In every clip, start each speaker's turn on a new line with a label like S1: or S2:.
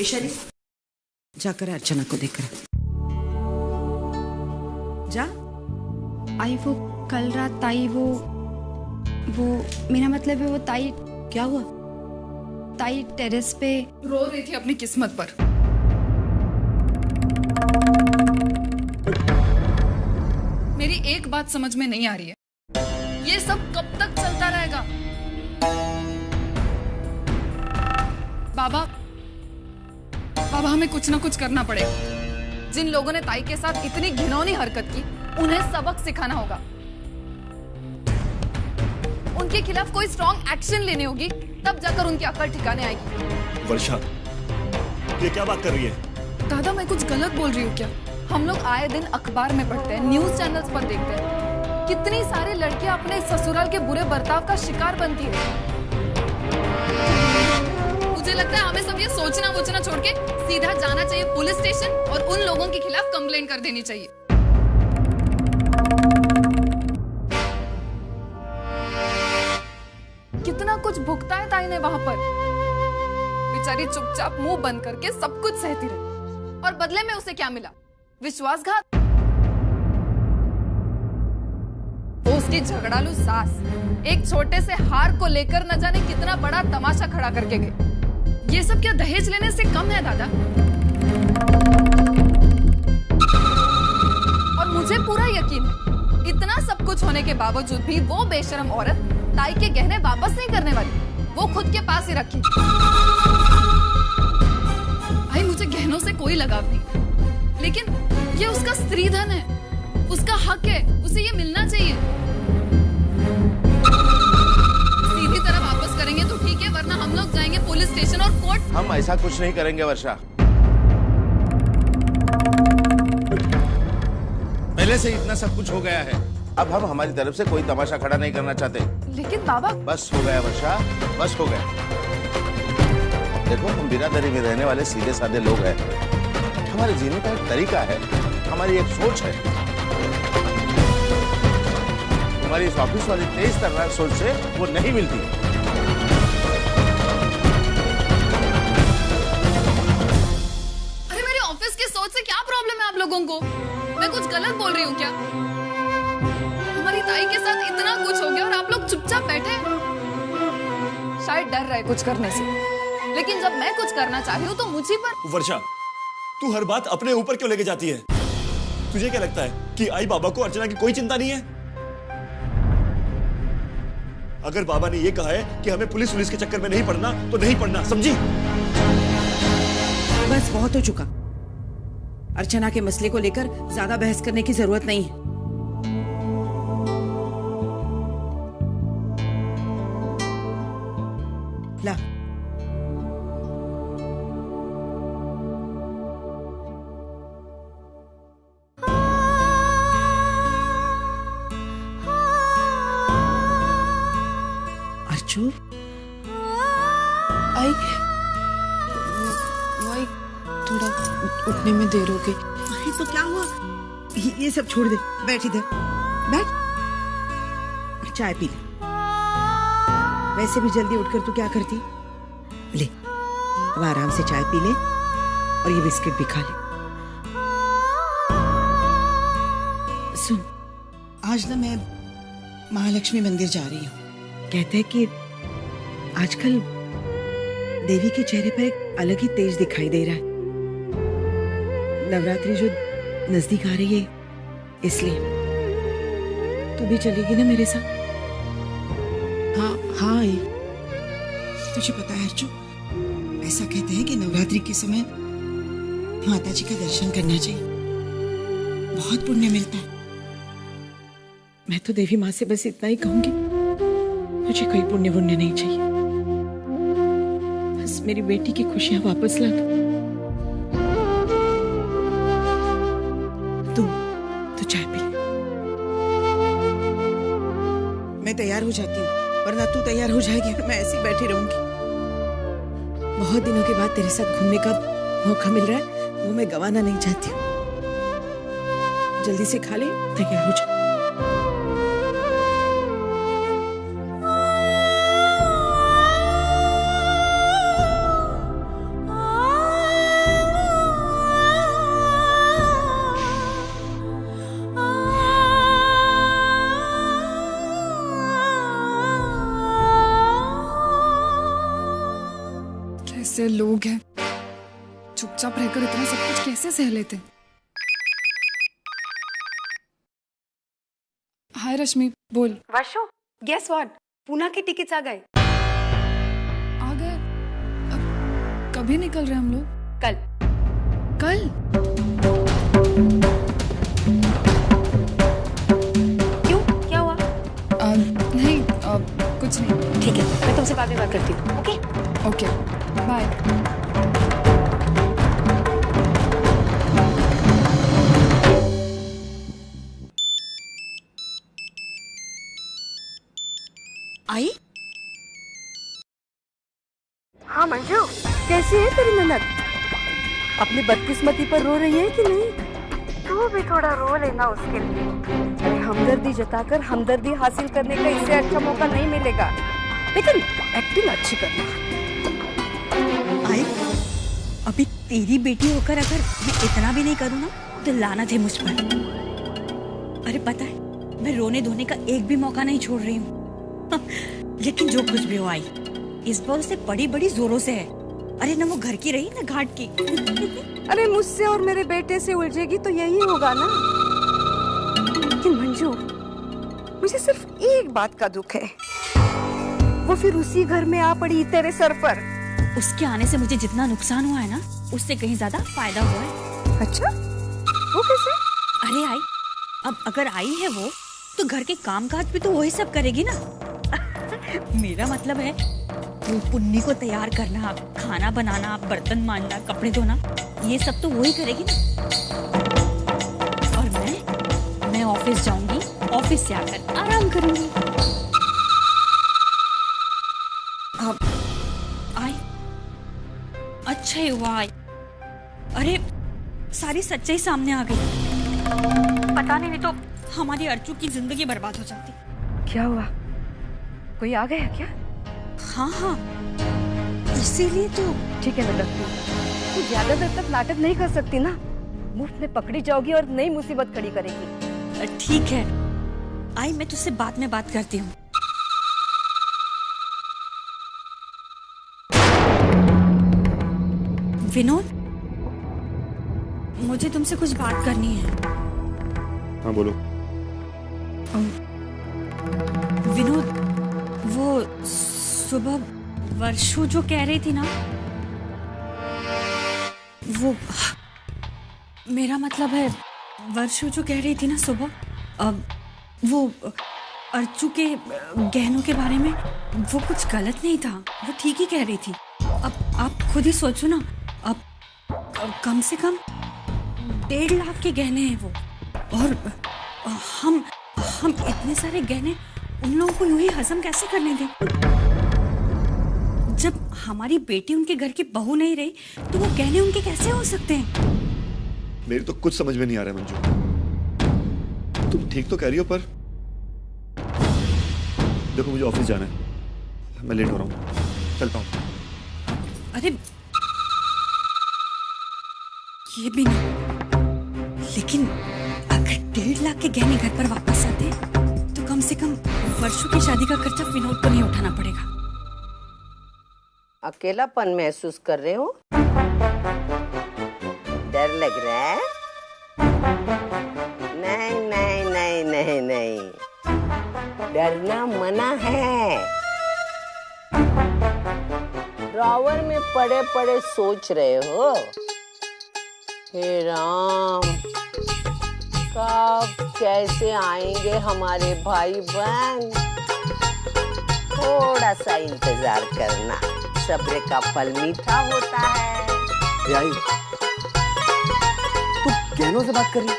S1: वैशाली, जाकर अर्चना को देखकर जा।
S2: आई वो कल रात ताई वो मेरा मतलब है वो ताई।
S1: क्या हुआ?
S2: ताई टेरेस पे
S3: रो रही थी अपनी किस्मत पर। मेरी एक बात समझ में नहीं आ रही है, ये सब कब तक चलता रहेगा? बाबा हमें कुछ ना कुछ करना पड़ेगा। जिन लोगों ने ताई के साथ इतनी घिनौनी हरकत की, उन्हें सबक सिखाना होगा। उनके खिलाफ कोई स्ट्रॉन्ग एक्शन लेनी होगी, तब जाकर उनकी अकल ठिकाने आएगी।
S4: वर्षा, ये क्या बात कर रही है?
S3: दादा, मैं कुछ गलत बोल रही हूँ क्या? हम लोग आए दिन अखबार में पढ़ते हैं, न्यूज चैनल्स पर देखते हैं, कितनी सारी लड़कियां अपने ससुराल के बुरे बर्ताव का शिकार बनती है। मुझे लगता है हमें सब ये सोचना छोड़ के सीधा जाना चाहिए पुलिस स्टेशन और उन लोगों के खिलाफ कंप्लेंट कर देनी चाहिए। कितना कुछ भुगता है ताई ने वहां पर। बेचारी चुपचाप मुंह बंद करके सब कुछ सहती रही, और बदले में उसे क्या मिला? विश्वासघात। उसकी झगड़ालू सास एक छोटे से हार को लेकर न जाने कितना बड़ा तमाशा खड़ा करके गई। ये सब क्या दहेज लेने से कम है दादा? और मुझे पूरा यकीन है, इतना सब कुछ होने के बावजूद भी वो बेशरम औरत ताई के गहने वापस नहीं करने वाली, वो खुद के पास ही रखी। भाई, मुझे गहनों से कोई लगाव नहीं, लेकिन ये उसका स्त्री धन है, उसका हक है, उसे ये मिलना चाहिए। सीधी तरह वापस करेंगे तो ठीक है, वरना हम लोग जाएंगे पुलिस स्टेशन और कोर्ट।
S5: हम ऐसा कुछ नहीं करेंगे वर्षा, पहले से इतना सब कुछ हो गया है। अब हम हमारी तरफ से कोई तमाशा खड़ा नहीं करना चाहते।
S3: लेकिन बाबा,
S5: बस हो गया वर्षा, बस हो गया। देखो, हम बिरादरी में रहने वाले सीधे साधे लोग हैं। हमारे जीने का एक तरीका है, हमारी एक सोच है। हमारी इस ऑफिस वाली तेज तर्रार सोच से वो नहीं मिलती।
S3: अरे मेरे ऑफिस की सोच से क्या प्रॉब्लम है आप लोगों को? मैं कुछ गलत बोल रही हूँ क्या? हमारी ताई के साथ इतना कुछ हो गया और आप लोग चुपचाप बैठे। शायद डर रहे कुछ करने से, लेकिन जब मैं कुछ करना चाही हूँ तो मुझी पर।
S4: वर्षा, तू हर बात अपने ऊपर क्यों लेके जाती है? तुझे क्या लगता है कि आई बाबा को अर्चना की कोई चिंता नहीं है? अगर बाबा ने ये कहा है कि हमें पुलिस के चक्कर में नहीं पड़ना, तो नहीं पड़ना, समझी?
S1: बस बहुत हो चुका। अर्चना के मसले को लेकर ज्यादा बहस करने की जरूरत नहीं है। ला, अर्चू,
S3: आई थोड़ा उठने में देर हो गई।
S1: अरे तो क्या हुआ? ये सब छोड़ दे, बैठ इधर, बैठ, चाय पी ले। वैसे भी जल्दी उठकर तू क्या करती? ले, अब आराम से चाय पी ले और ये बिस्किट भी खा ले। सुन, आज ना मैं महालक्ष्मी मंदिर जा रही हूँ। कहते हैं कि आजकल देवी के चेहरे पर एक अलग ही तेज दिखाई दे रहा है। नवरात्रि जो नजदीक आ रही है, इसलिए तू भी चलेगी ना मेरे साथ? हाँ हाँ,
S6: तुझे पता है अर्जु, ऐसा कहते हैं कि नवरात्रि के समय माता जी का दर्शन करना चाहिए, बहुत पुण्य मिलता है।
S1: मैं तो देवी माँ से बस इतना ही कहूंगी, मुझे कोई पुण्य पुण्य नहीं चाहिए, बस मेरी बेटी की खुशियां वापस ला दो। तू चाय पी। मैं तैयार हो जाती हूँ, वरना तू तैयार हो जाएगी, मैं ऐसी बैठी रहूंगी। बहुत दिनों के बाद तेरे साथ घूमने का मौका मिल रहा है, वो मैं गंवाना नहीं चाहती हूँ। जल्दी से खा ले, तैयार हो जा।
S3: कैसे लोग हैं, चुपचाप रहकर इतना सब कुछ कैसे सह लेते। हाय रश्मि, बोल।
S2: वर्षो, गेस व्हाट, पूना के टिकट्स आ गए।
S3: आ गए? अब कभी निकल रहे हम लोग?
S2: कल।
S3: कल?
S2: क्यों, क्या हुआ?
S3: नहीं, कुछ नहीं।
S2: ठीक है, मैं तुमसे बाद में बात करती हूँ। Okay
S3: okay, bye.
S1: आई?
S7: हाँ मंजू, कैसी है तेरी ननद? अपनी बदकिस्मती पर रो रही है कि नहीं? तू भी थोड़ा रो लेना उसके लिए। हमदर्दी जताकर हमदर्दी हासिल करने का इससे अच्छा मौका नहीं मिलेगा, लेकिन एक्टिंग अच्छी करना।
S1: आई, अभी तेरी बेटी होकर अगर मैं इतना भी नहीं करूँ ना तो लानत है मुझ पर। अरे पता है, मैं रोने धोने का एक भी मौका नहीं छोड़ रही हूँ। लेकिन जो कुछ भी हो आई, इस बार उसे बड़ी बड़ी जोरों से है। अरे ना वो घर की रही ना घाट की।
S7: अरे मुझसे और मेरे बेटे से उलझेगी तो यही होगा ना। लेकिन मंजू, मुझे सिर्फ एक बात का दुख है, वो फिर उसी घर में आ पड़ी तेरे सर पर।
S1: उसके आने से मुझे जितना नुकसान हुआ है ना, उससे कहीं ज्यादा फायदा हुआ है।
S7: अच्छा, वो कैसे?
S1: अरे आई, अब अगर आई है वो तो घर के काम काज भी तो वही सब करेगी ना। मेरा मतलब है वो पुन्नी को तैयार करना, खाना बनाना, बर्तन मांजना, कपड़े धोना, ये सब तो वही करेगी ना। और मैं ऑफिस जाऊंगी, ऑफिस से आकर आराम करूंगी। अब आई, अच्छा ही हुआ आई। अरे सारी सच्चाई सामने आ गई। पता नहीं तो हमारी अर्चू की जिंदगी बर्बाद हो जाती।
S7: क्या हुआ, कोई आ गया क्या?
S1: हाँ हाँ, इसीलिए तो।
S7: ठीक है, मैं रखती हूँ। तू ज्यादा देर तक नाटक नहीं कर सकती ना, मुफ्त में पकड़ी जाओगी और नई मुसीबत खड़ी करेगी।
S1: ठीक है आई, मैं तुझसे बाद में बात करती हूँ। विनोद, मुझे तुमसे कुछ बात करनी है।
S4: हाँ बोलो।
S1: विनोद, वो सुबह वर्षू जो कह रही थी ना, वो मेरा मतलब है वर्षू जो कह रही थी ना सुबह, अब वो अर्चू के गहनों के बारे में, वो कुछ गलत नहीं था, वो ठीक ही कह रही थी। अब आप खुद ही सोचो ना, अब कम से कम 1.5 लाख के गहने हैं वो, और हम इतने सारे गहने उन लोगों को यूं ही हजम कैसे करने दें? जब हमारी बेटी उनके घर की बहू नहीं रही तो वो गहने उनके कैसे हो सकते हैं?
S4: मेरी तो कुछ समझ में नहीं आ रहा है मंजू। तुम ठीक तो कह रही हो, पर देखो मुझे ऑफिस जाना है, मैं लेट हो रहा हूँ, चलता हूँ।
S1: अरे ये भी नहीं, लेकिन अगर 1.5 लाख के गहने घर पर वापस आते तो कम से कम वर्षों की शादी का खर्चा विनोद को नहीं उठाना पड़ेगा।
S8: अकेलापन महसूस कर रहे हो? डर लग रहा है? नहीं नहीं नहीं नहीं नहीं, डरना मना है। ड्रॉवर में पड़े पड़े सोच रहे हो, हे राम कब कैसे आएंगे हमारे भाई बहन? थोड़ा सा इंतजार करना, सब्र का फल मीठा होता है।
S9: आई, तू गहनों से बात कर रही?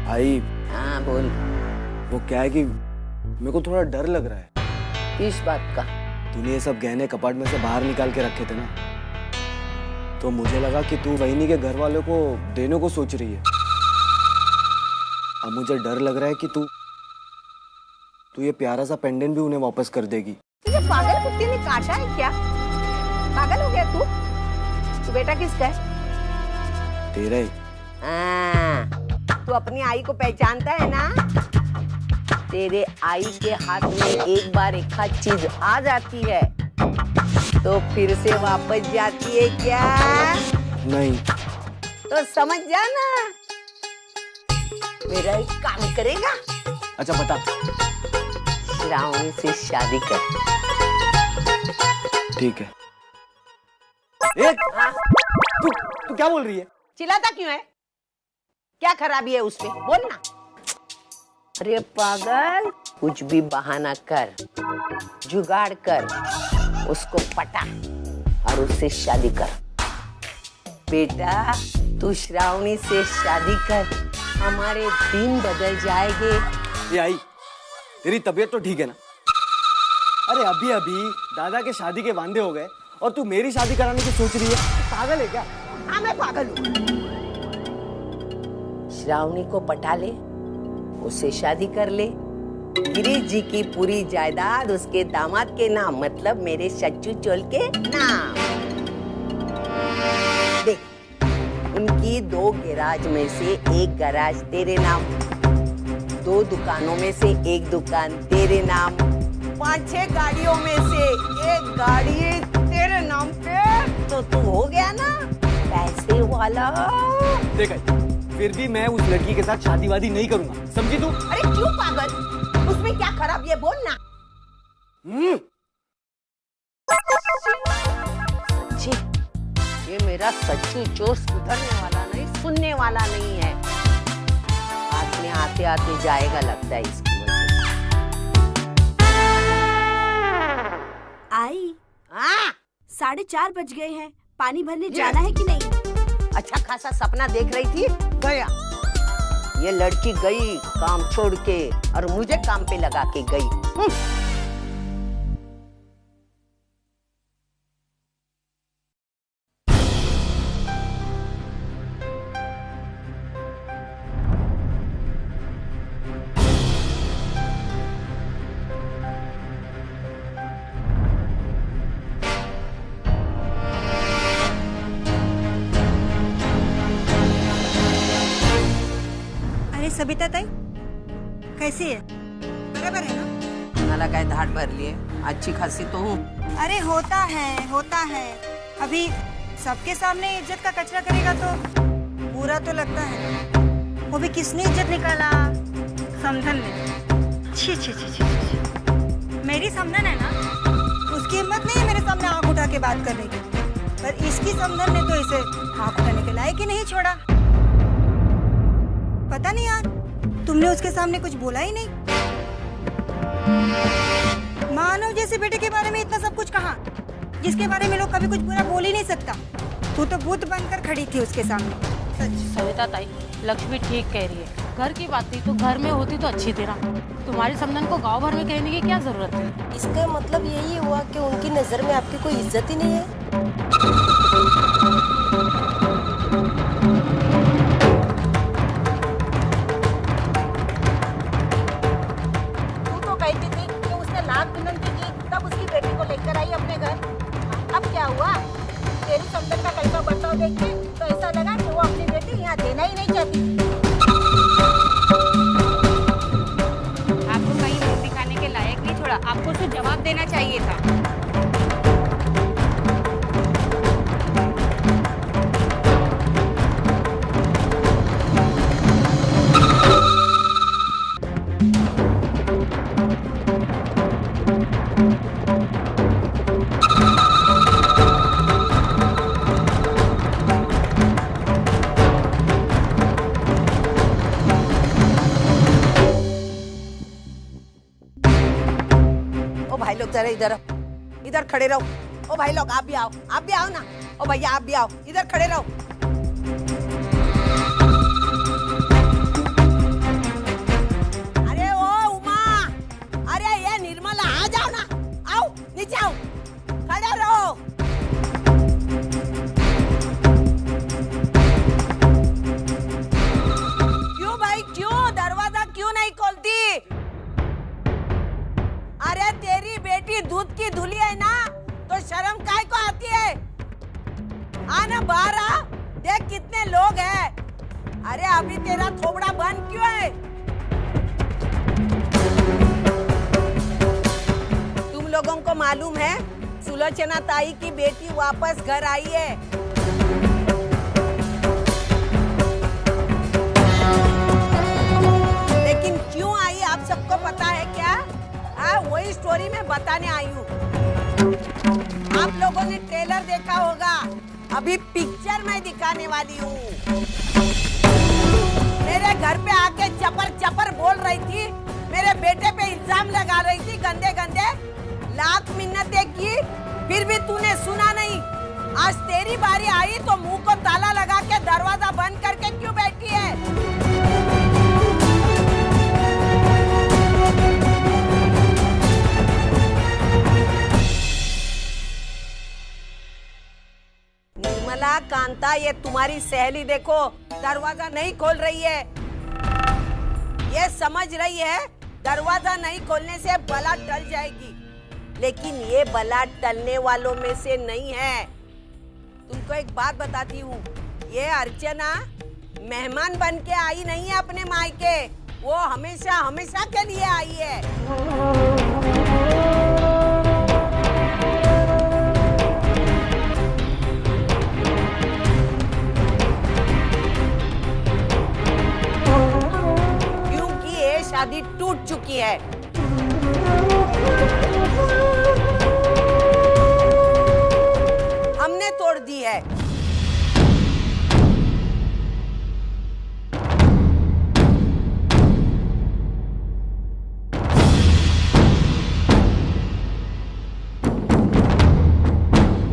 S9: आई,
S8: हाँ बोल।
S9: वो क्या है कि मेरे को थोड़ा डर लग रहा है।
S8: किस बात का?
S9: तूने ये सब गहने कपाट में से बाहर निकाल के रखे थे ना, तो मुझे लगा कि तू वहीनी के घर वालों को देने को सोच रही है। अब मुझे डर लग रहा है कि तू ये प्यारा सा पेंडेंट भी उन्हें वापस कर देगी।
S8: तुझे पागल कुत्ते ने काटा है क्या? पागल हो गया तू? तू बेटा किसका है?
S9: तेरा ही।
S8: तू अपनी आई को पहचानता है ना? तेरे आई के हाथ में एक बार एक आध चीज आ जाती है तो फिर से वापस जाती है क्या?
S9: नहीं।
S8: तो समझ जाना, मेरा एक काम करेगा।
S9: अच्छा बता।
S8: श्रावणी से शादी कर।
S9: ठीक है। तू क्या बोल रही है?
S8: चिल्लाता क्यों है? क्या खराबी है उसमें? बोल ना। अरे पागल, कुछ भी बहाना कर, जुगाड़ कर, उसको पटा और उससे शादी कर। बेटा तू श्रावणी से शादी कर, हमारे दिन बदल जाएंगे।
S9: ये आई, तेरी तबीयत तो ठीक है ना? अरे अभी अभी दादा के शादी के वांदे हो गए और तू मेरी शादी कराने की सोच रही है? पागल है क्या?
S8: हाँ मैं पागल हूँ। श्रावणी को पटा ले, उससे शादी कर ले, गिरीश जी की पूरी जायदाद उसके दामाद के नाम, मतलब मेरे सच्चू चोल के नाम। देख, उनकी 2 गैराज में से एक गैराज तेरे नाम, 2 दुकानों में से एक दुकान तेरे नाम, 5-6 गाड़ियों में से एक गाड़ी तेरे नाम पे, तो तू हो गया ना पैसे वाला।
S9: देख, फिर भी मैं उस लड़की के साथ शादी वादी नहीं करूंगा, समझी तू?
S8: अरे क्यों पागल, उसमें क्या खराब ये बोल ना। सच्ची, ये मेरा सच्चू चोर सुधरने वाला नहीं, सुनने वाला नहीं है। हाथ में आते आते जाएगा लगता है इसकी वजह से।
S7: आई,
S8: हाँ
S7: 4:30 बज गए हैं, पानी भरने जाना है कि नहीं?
S8: अच्छा खासा सपना देख रही थी, गया। ये लड़की गई काम छोड़ के और मुझे काम पे लगा के गई।
S6: सबिता ताई कैसी है? बराबर है ना?
S8: नाला का धाट भर लिए, अच्छी खासी तो हूँ।
S6: अरे होता है। अभी सबके सामने इज्जत का कचरा करेगा तो बुरा तो लगता है। वो भी किसने इज्जत निकाला? समधन ने। छी छी छी छी छी। मेरी समधन है ना, उसकी हिम्मत नहीं है मेरे सामने आंख उठा के बात करने की, पर इसकी समधन ने तो इसे आंख उठाने के लायक ही नहीं छोड़ा। पता नहीं यार, तुमने उसके सामने कुछ बोला ही नहीं। मानव जैसे बेटे के बारे में इतना सब कुछ कहा, जिसके बारे में लोग कभी कुछ बुरा बोल ही नहीं सकता। तू तो भूत बनकर खड़ी थी उसके सामने।
S10: सविता ताई, लक्ष्मी ठीक कह रही है। घर की बात थी तो घर में होती तो अच्छी थी ना। तुम्हारी समधन को गांव भर में कहने की क्या जरूरत है?
S7: इसका मतलब यही हुआ कि उनकी नजर में आपकी कोई इज्जत ही नहीं है।
S8: लेकर आई अपने घर, अब क्या हुआ? तेरी समधन का कल का बर्ताव देख के तो ऐसा लगा कि वो अपनी बेटी यहाँ देना ही नहीं चाहती।
S10: आपको कहीं रोटी खाने के लायक नहीं छोड़ा, आपको उसको जवाब देना चाहिए था।
S8: जरा इधर खड़े रहो। ओ भाई लोग आप भी आओ ना। ओ भैया आप भी आओ, इधर खड़े रहो। अरे ओ उमा, अरे ये निर्मला आ जाओ ना, आओ नीचे आओ, खड़े रहो। क्यों भाई क्यों, दरवाजा क्यों नहीं खोलती? अरे तेरी बेटी दूध की धुली है ना, तो शर्म काय को आती है? आना बाहर आ, देख कितने लोग हैं। अरे अभी तेरा थोबड़ा बंद क्यों है? मालूम है? सुलोचना ताई की बेटी वापस घर आई है। लेकिन क्यों आई आप सबको पता है क्या? वही स्टोरी मैं बताने आई हूँ। आप लोगों ने ट्रेलर देखा होगा, अभी पिक्चर मैं दिखाने वाली हूँ। मेरे घर पे आके चपर चपर बोल रही थी, मेरे बेटे पे इल्जाम लगा रही थी गंदे गंदे। लाख मिन्नतें की फिर भी तूने सुना नहीं। आज तेरी बारी आई तो मुंह को ताला लगा के दरवाजा बंद करके क्यों बैठी है? निर्मला, कांता, ये तुम्हारी सहेली देखो दरवाजा नहीं खोल रही है। ये समझ रही है दरवाजा नहीं खोलने से बला टल जाएगी, लेकिन ये बला टलने वालों में से नहीं है। तुमको एक बात बताती हूँ, ये अर्चना मेहमान बन के आई नहीं है अपने मायके, वो हमेशा हमेशा के लिए आई है। शादी टूट चुकी है। हमने तोड़ दी है।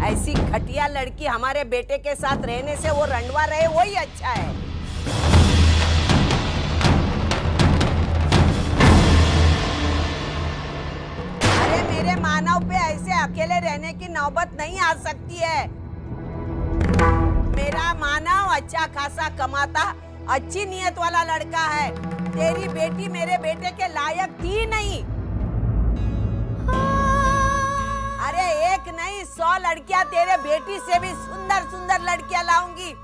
S8: ऐसी घटिया लड़की हमारे बेटे के साथ रहने से वो रंडवा रहे वही अच्छा है। मानव पे ऐसे अकेले रहने की नौबत नहीं आ सकती है। मेरा मानव अच्छा खासा कमाता, अच्छी नियत वाला लड़का है। तेरी बेटी मेरे बेटे के लायक थी नहीं। अरे एक नहीं 100 लड़कियां तेरे बेटी से भी सुंदर सुंदर लड़कियां लाऊंगी,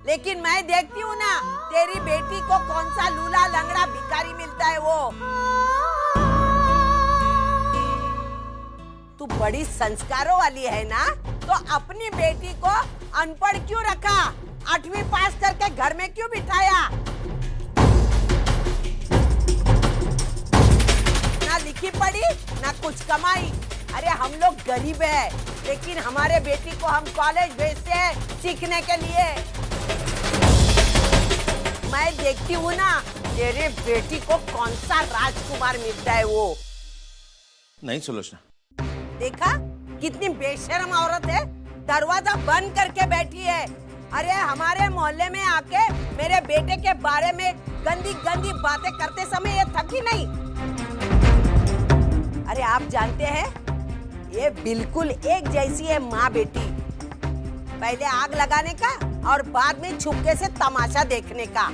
S8: लेकिन मैं देखती हूँ ना तेरी बेटी को कौन सा लूला लंगड़ा भिखारी मिलता है। वो तू बड़ी संस्कारों वाली है ना, तो अपनी बेटी को अनपढ़ क्यों रखा? 8वीं पास करके घर में क्यों बिठाया? ना लिखी पढ़ी ना कुछ कमाई। अरे हम लोग गरीब है, लेकिन हमारे बेटी को हम कॉलेज भेजते हैं सीखने के लिए। मैं देखती हूँ ना तेरे बेटी को कौन सा राजकुमार मिलता है। वो
S5: नहीं सुलोचना,
S8: देखा कितनी बेशर्म औरत है, दरवाजा बंद करके बैठी है। अरे हमारे मोहल्ले में आके मेरे बेटे के बारे में गंदी गंदी बातें करते समय ये थकी नहीं? अरे आप जानते हैं ये बिल्कुल एक जैसी है माँ बेटी। पहले आग लगाने का और बाद में छुपके से तमाशा देखने का।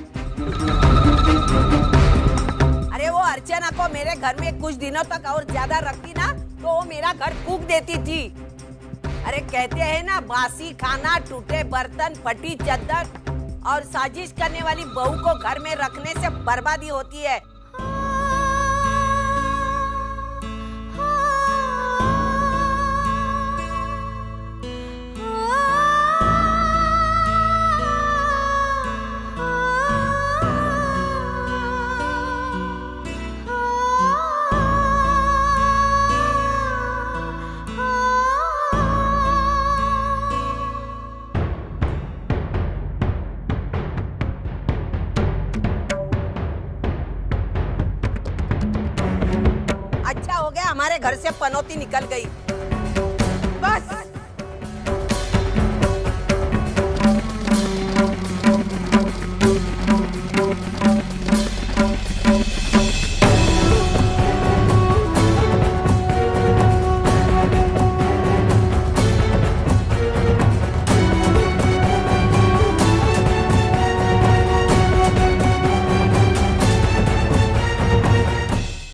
S8: अरे वो अर्चना को मेरे घर में कुछ दिनों तक और ज्यादा रखती ना तो वो मेरा घर फूंक देती थी। अरे कहते हैं ना बासी खाना, टूटे बर्तन, फटी चद्दर और साजिश करने वाली बहू को घर में रखने से बर्बादी होती है। हमारे घर से पनौती निकल गई।